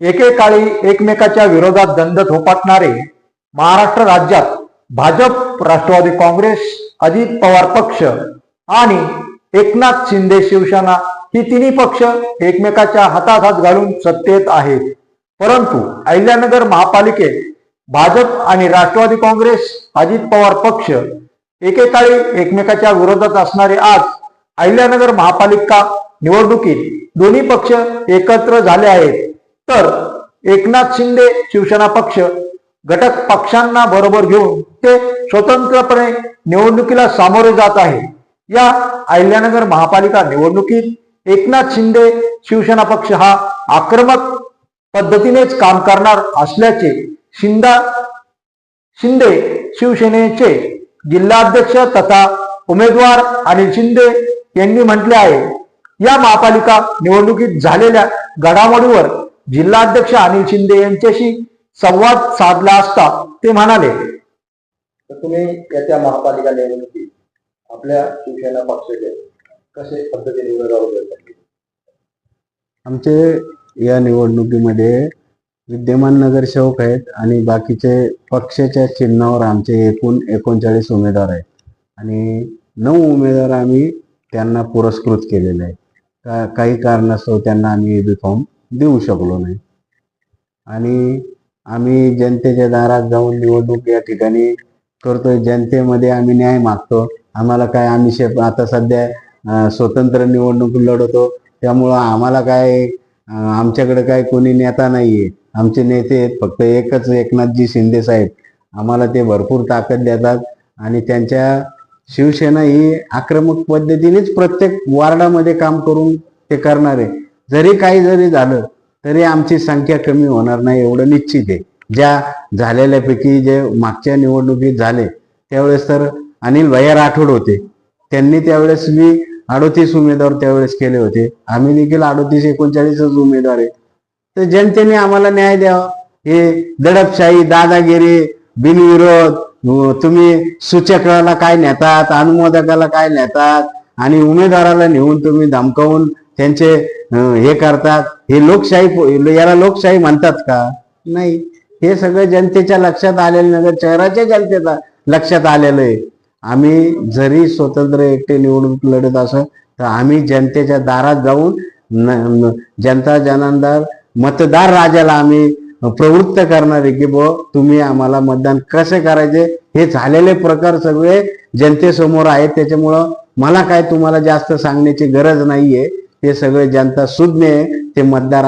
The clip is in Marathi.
एकेकाळी एकमेकाच्या विरोधात दंड थोपटणारे महाराष्ट्र राज्यात भाजप, राष्ट्रवादी काँग्रेस, अजित पवार पक्ष आणि एकनाथ शिंदे शिवसेना ही तिन्ही पक्ष एकमेकाच्या हातात हात घालून सत्तेत आहेत. परंतु अहिल्यानगर महापालिकेत भाजप आणि राष्ट्रवादी काँग्रेस, अजित पवार पक्ष एकेकाळी एकमेकाच्या विरोधात असणारे आज अहिल्यानगर महापालिका निवडणुकीत दोन्ही पक्ष एकत्र झाले आहेत. तर एकनाथ शिंदे शिवसेना पक्ष घटक पक्षांना बरोबर घेऊन ते स्वतंत्रपणे निवडणुकीला सामोरे जात आहे. या अहिल्यानगर महापालिका निवडणुकीत एकनाथ शिंदे शिवसेना पक्ष हा आक्रमक पद्धतीनेच काम करणार असल्याचे शिंदे शिवसेनेचे जिल्हाध्यक्ष तथा उमेदवार अनिल शिंदे यांनी म्हटले आहे. या महापालिका निवडणुकीत झालेल्या घडामोडीवर जिल्हाध्यक्ष अनिल शिंदे यांच्याशी संवाद साधला असता ते म्हणाले, तर तुम्ही येत्या महापालिका निवडणुकीत आपल्या शिवसेना पक्षाचे कसे पद्धतीने उमेदवार उभे करतील? आमचे या निवडणुकीमध्ये विद्यमान नगरसेवक आहेत आणि बाकीचे पक्षाच्या चिन्हावर आमचे एकूण 39 उमेदवार आहेत आणि 9 उमेदवार आम्ही त्यांना पुरस्कृत केलेले आहे. काही कारणास्तव त्यांना आम्ही एबी फॉर्म देऊ शकलो नाही आणि आम्ही जनतेच्या दारात जाऊन निवडणूक या ठिकाणी करतोय. जनतेमध्ये आम्ही न्याय मागतो. आम्हाला काय, आम्ही आता सध्या स्वतंत्र निवडणूक लढवतो, त्यामुळं आम्हाला काय, आमच्याकडे काय कोणी नेता नाहीये. आमचे नेते आहेत फक्त एकच, एकनाथजी शिंदे साहेब. आम्हाला ते भरपूर ताकद देतात आणि त्यांच्या शिवसेना ही आक्रमक पद्धतीनेच प्रत्येक वार्डामध्ये काम करून ते करणार आहे. जरी झालं तरी आमची संख्या कमी होणार नाही एवढं निश्चित आहे. ज्या झालेल्यापैकी जे मागच्या निवडणुकीत झाले त्यावेळेस तर अनिल भैया राठोड होते, त्यांनी त्यावेळेस मी 38 उमेदवार त्यावेळेस केले होते. आम्ही देखील 38-39 उमेदवार आहे. तर जनतेने आम्हाला न्याय द्यावा. हे दडपशाही, दादागिरी, बिनविरोध, तुम्ही सूचकाला काय नेतात, अनुमोदकाला काय नेतात आणि उमेदवाराला नेऊन तुम्ही धमकावून त्यांचे हे करतात, हे लोकशाही, याला लोकशाही म्हणतात का? नाही. हे सगळं जनतेच्या लक्षात आलेलं, नगर शहराच्या जनतेला लक्षात आलेलं आहे. आम्ही जरी स्वतंत्र एकटे निवडणूक लढत असं तर आम्ही जनतेच्या दारात जाऊन जनता जनांदर मतदार राजाला आम्ही प्रवृत्त करणार आहे की तुम्ही आम्हाला मतदान कसे करायचे. हे झालेले प्रकार सगळे जनतेसमोर आहेत, त्याच्यामुळं मला काय तुम्हाला जास्त सांगण्याची गरज नाहीये. ते सगळे जनता सुज्ञ आहे. ते मतदार